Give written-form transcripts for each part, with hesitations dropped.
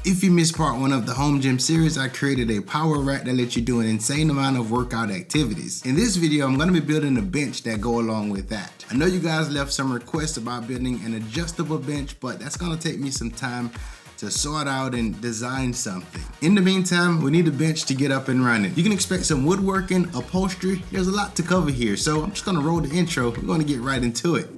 If you missed part 1 of the home gym series, I created a power rack that lets you do an insane amount of workout activities. In this video, I'm going to be building a bench that go along with that. I know you guys left some requests about building an adjustable bench, but that's going to take me some time to sort out and design something. In the meantime, we need a bench to get up and running. You can expect some woodworking, upholstery. There's a lot to cover here, so I'm just going to roll the intro. We're going to get right into it.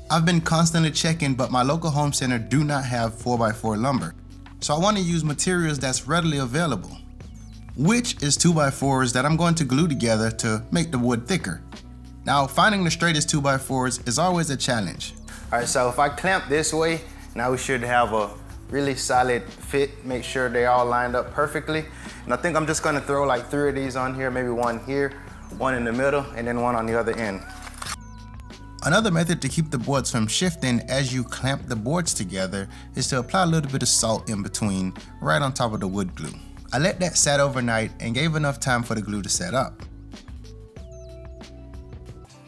I've been constantly checking, but my local home center do not have 4x4 lumber. So I want to use materials that's readily available, which is 2x4s that I'm going to glue together to make the wood thicker. Now, finding the straightest 2x4s is always a challenge. All right, so if I clamp this way, now we should have a really solid fit, make sure they all lined up perfectly. And I think I'm just gonna throw like 3 of these on here, maybe one here, one in the middle, and then one on the other end. Another method to keep the boards from shifting as you clamp the boards together is to apply a little bit of salt in between, right on top of the wood glue. I let that set overnight and gave enough time for the glue to set up.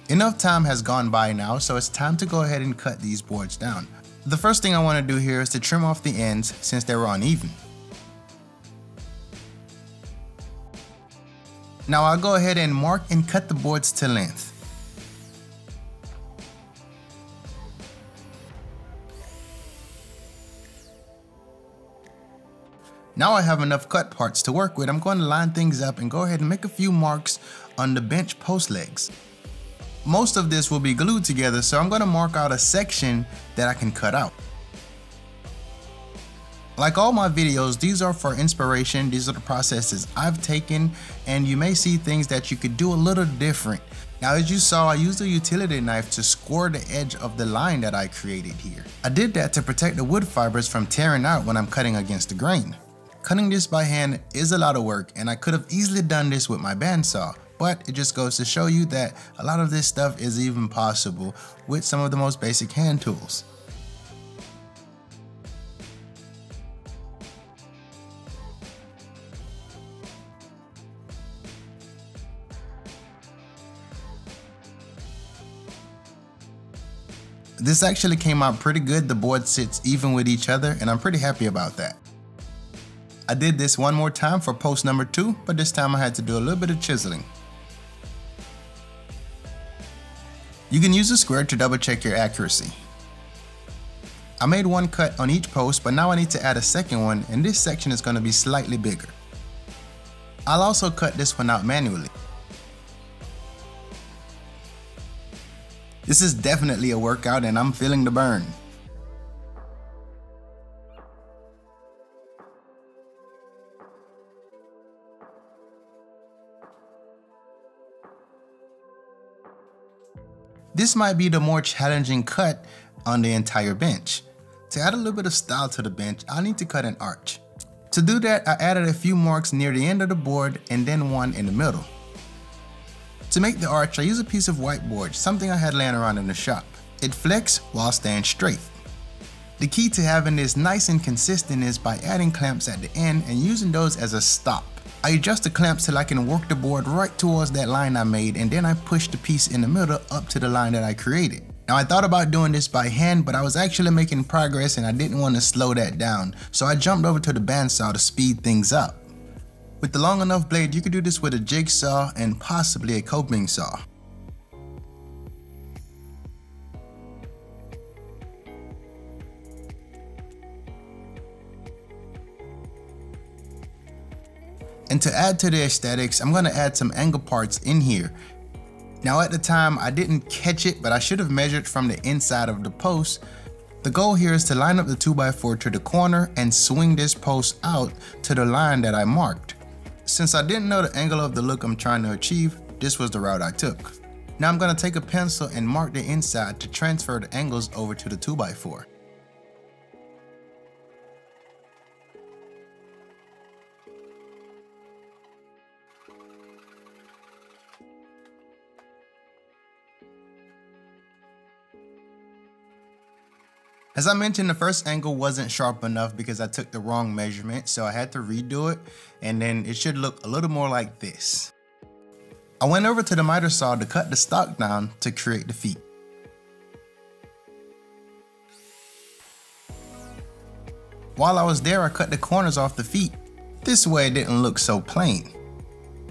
Enough time has gone by now, so it's time to go ahead and cut these boards down. The first thing I want to do here is to trim off the ends since they were uneven. Now I'll go ahead and mark and cut the boards to length. Now I have enough cut parts to work with. I'm going to line things up and go ahead and make a few marks on the bench post legs. Most of this will be glued together, so I'm going to mark out a section that I can cut out. Like all my videos, these are for inspiration. These are the processes I've taken, and you may see things that you could do a little different. Now, as you saw, I used a utility knife to score the edge of the line that I created here. I did that to protect the wood fibers from tearing out when I'm cutting against the grain. Cutting this by hand is a lot of work, and I could have easily done this with my bandsaw, but it just goes to show you that a lot of this stuff is even possible with some of the most basic hand tools. This actually came out pretty good. The board sits even with each other, and I'm pretty happy about that. I did this one more time for post number 2, but this time I had to do a little bit of chiseling. You can use a square to double check your accuracy. I made one cut on each post, but now I need to add a second one, and this section is going to be slightly bigger. I'll also cut this one out manually. This is definitely a workout, and I'm feeling the burn. This might be the more challenging cut on the entire bench. To add a little bit of style to the bench, I'll need to cut an arch. To do that, I added a few marks near the end of the board and then one in the middle. To make the arch, I use a piece of whiteboard, something I had laying around in the shop. It flex while staying straight. The key to having this nice and consistent is by adding clamps at the end and using those as a stop. I adjust the clamps till I can work the board right towards that line I made, and then I push the piece in the middle up to the line that I created. Now, I thought about doing this by hand, but I was actually making progress and I didn't want to slow that down, so I jumped over to the bandsaw to speed things up. With the long enough blade, you could do this with a jigsaw and possibly a coping saw. And to add to the aesthetics, I'm going to add some angle parts in here. Now at the time, I didn't catch it, but I should have measured from the inside of the post. The goal here is to line up the 2x4 to the corner and swing this post out to the line that I marked. Since I didn't know the angle of the look I'm trying to achieve, this was the route I took. Now I'm going to take a pencil and mark the inside to transfer the angles over to the 2x4. As I mentioned, the first angle wasn't sharp enough because I took the wrong measurement, so I had to redo it, and then it should look a little more like this. I went over to the miter saw to cut the stock down to create the feet. While I was there, I cut the corners off the feet. This way it didn't look so plain.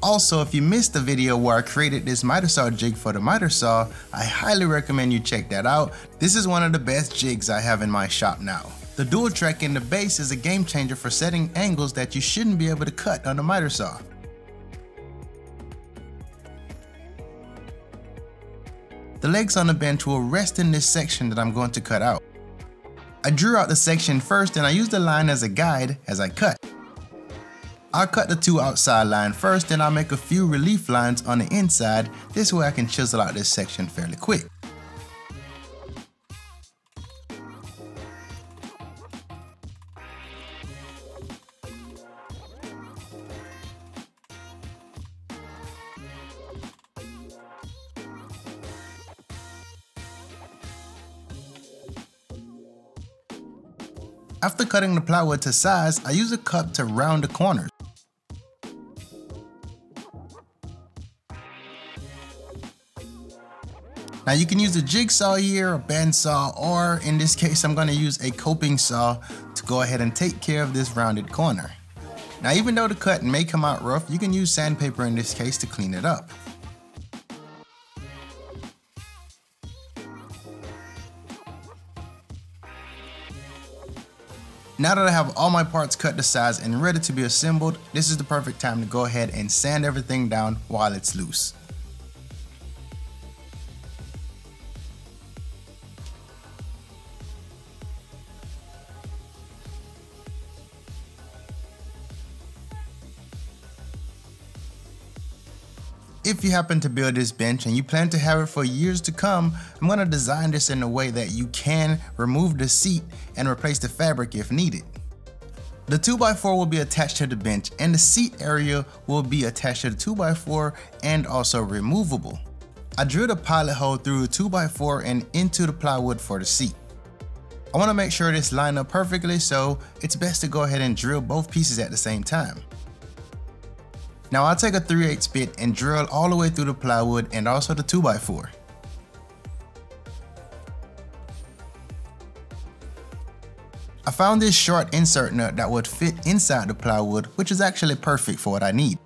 Also, if you missed the video where I created this miter saw jig for the miter saw, I highly recommend you check that out. This is one of the best jigs I have in my shop now. The dual track in the base is a game changer for setting angles that you shouldn't be able to cut on the miter saw. The legs on the bench will rest in this section that I'm going to cut out. I drew out the section first and I used the line as a guide as I cut. I'll cut the two outside line first, and I'll make a few relief lines on the inside. This way I can chisel out this section fairly quick. After cutting the plywood to size, I use a cup to round the corners. Now you can use a jigsaw here, a bandsaw, or in this case I'm going to use a coping saw to go ahead and take care of this rounded corner. Now even though the cut may come out rough, you can use sandpaper in this case to clean it up. Now that I have all my parts cut to size and ready to be assembled, this is the perfect time to go ahead and sand everything down while it's loose. If you happen to build this bench and you plan to have it for years to come, I'm going to design this in a way that you can remove the seat and replace the fabric if needed. The 2x4 will be attached to the bench, and the seat area will be attached to the 2x4 and also removable. I drilled a pilot hole through the 2x4 and into the plywood for the seat. I want to make sure this lined up perfectly, so it's best to go ahead and drill both pieces at the same time. Now I'll take a 3/8 bit and drill all the way through the plywood and also the 2x4. I found this short insert nut that would fit inside the plywood, which is actually perfect for what I need.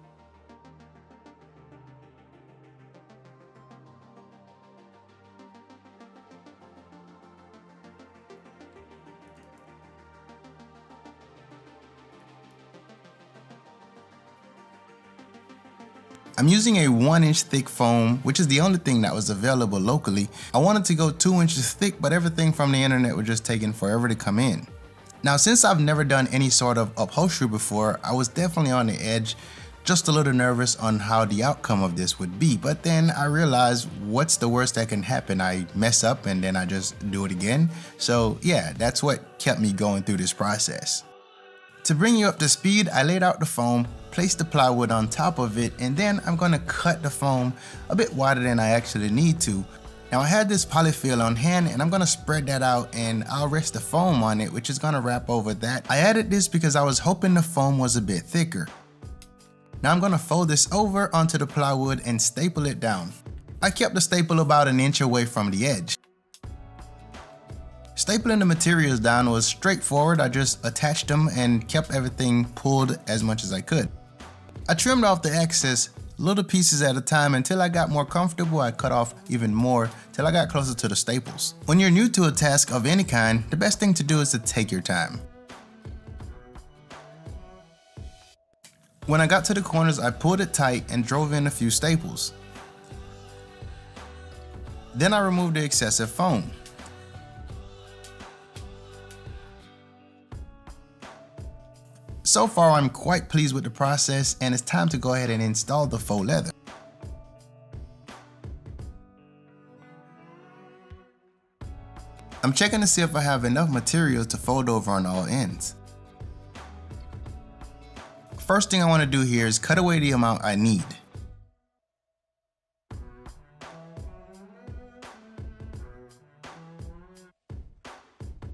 I'm using a 1-inch thick foam, which is the only thing that was available locally. I wanted to go 2 inches thick, but everything from the internet was just taking forever to come in. Now, since I've never done any sort of upholstery before, I was definitely on the edge, just a little nervous on how the outcome of this would be. But then I realized, what's the worst that can happen? I mess up and then I just do it again. So yeah, that's what kept me going through this process. To bring you up to speed, I laid out the foam, placed the plywood on top of it, and then I'm going to cut the foam a bit wider than I actually need to. Now I had this polyfill on hand and I'm going to spread that out and I'll rest the foam on it, which is going to wrap over that. I added this because I was hoping the foam was a bit thicker. Now I'm going to fold this over onto the plywood and staple it down. I kept the staple about 1 inch away from the edge. Stapling the materials down was straightforward. I just attached them and kept everything pulled as much as I could. I trimmed off the excess little pieces at a time until I got more comfortable. I cut off even more till I got closer to the staples. When you're new to a task of any kind, the best thing to do is to take your time. When I got to the corners, I pulled it tight and drove in a few staples. Then I removed the excessive foam. So far, I'm quite pleased with the process, and it's time to go ahead and install the faux leather. I'm checking to see if I have enough materials to fold over on all ends. First thing I want to do here is cut away the amount I need.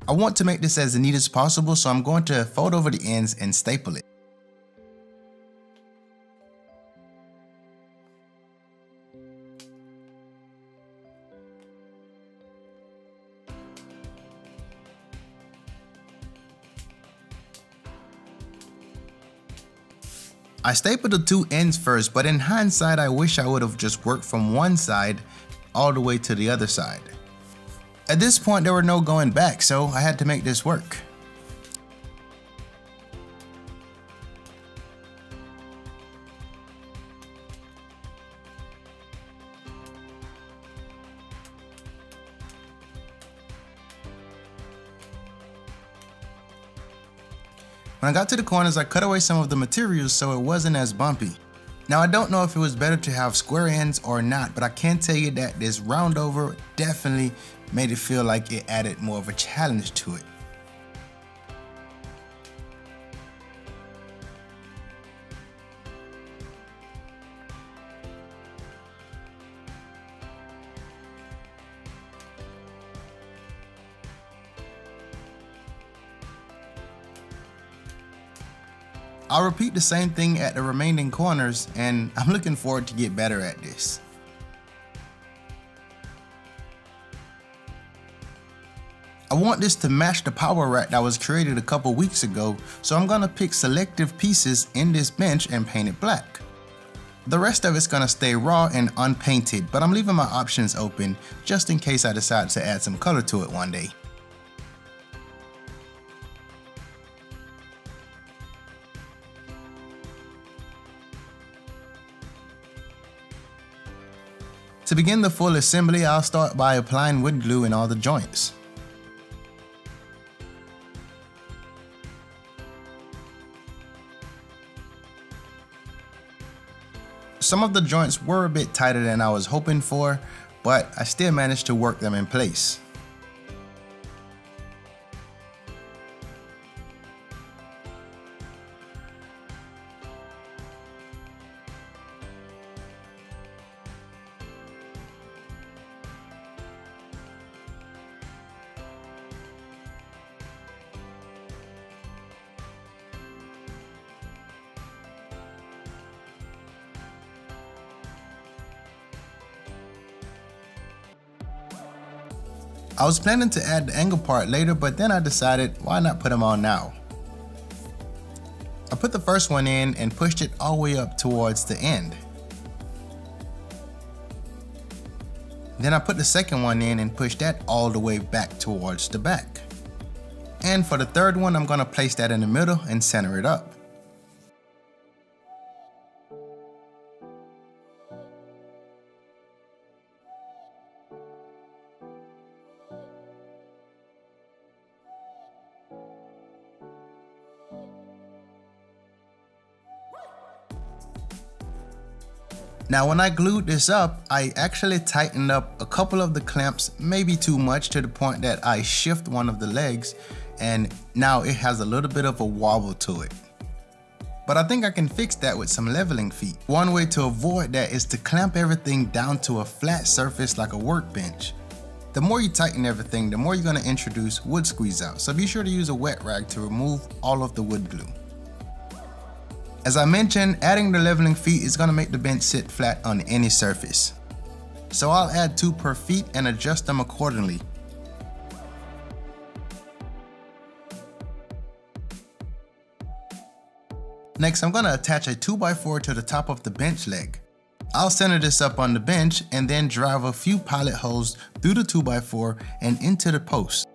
I want to make this as neat as possible, so I'm going to fold over the ends and staple it. I stapled the two ends first, but in hindsight, I wish I would have just worked from one side all the way to the other side. At this point, there were no going back, so I had to make this work. When I got to the corners, I cut away some of the materials so it wasn't as bumpy. Now I don't know if it was better to have square ends or not, but I can tell you that this round over definitely made it feel like it added more of a challenge to it. I'll repeat the same thing at the remaining corners, and I'm looking forward to get better at this. I want this to match the power rack that was created a couple weeks ago, so I'm gonna pick selective pieces in this bench and paint it black. The rest of it's gonna stay raw and unpainted, but I'm leaving my options open just in case I decide to add some color to it one day. To begin the full assembly, I'll start by applying wood glue in all the joints. Some of the joints were a bit tighter than I was hoping for, but I still managed to work them in place. I was planning to add the angle part later, but then I decided why not put them on now. I put the first one in and pushed it all the way up towards the end. Then I put the second one in and pushed that all the way back towards the back. And for the third one, I'm going to place that in the middle and center it up. Now when I glued this up, I actually tightened up a couple of the clamps, maybe too much, to the point that I shift one of the legs and now it has a little bit of a wobble to it. But I think I can fix that with some leveling feet. One way to avoid that is to clamp everything down to a flat surface like a workbench. The more you tighten everything, the more you're going to introduce wood squeeze out, so be sure to use a wet rag to remove all of the wood glue. As I mentioned, adding the leveling feet is going to make the bench sit flat on any surface. So I'll add 2 per feet and adjust them accordingly. Next, I'm going to attach a 2x4 to the top of the bench leg. I'll center this up on the bench and then drive a few pilot holes through the 2x4 and into the post.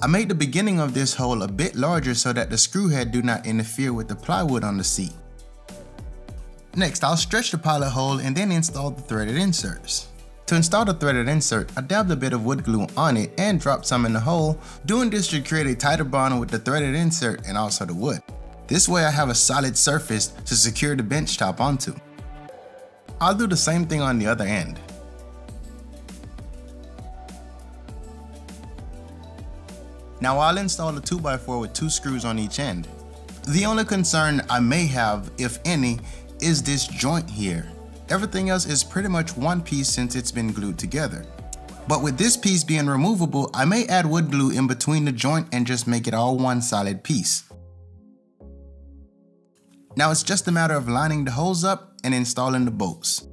I made the beginning of this hole a bit larger so that the screw head do not interfere with the plywood on the seat. Next, I'll stretch the pilot hole and then install the threaded inserts. To install the threaded insert, I dabbed a bit of wood glue on it and dropped some in the hole. Doing this should create a tighter bond with the threaded insert and also the wood. This way I have a solid surface to secure the bench top onto. I'll do the same thing on the other end. Now I'll install the 2x4 with 2 screws on each end. The only concern I may have, if any, is this joint here. Everything else is pretty much one piece since it's been glued together. But with this piece being removable, I may add wood glue in between the joint and just make it all one solid piece. Now it's just a matter of lining the holes up and installing the bolts.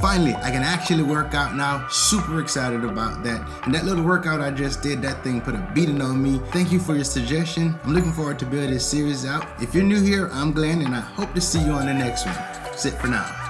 Finally, I can actually work out now. Super excited about that. And that little workout I just did, that thing put a beating on me. Thank you for your suggestion. I'm looking forward to building this series out. If you're new here, I'm Glenn, and I hope to see you on the next one. That's it for now.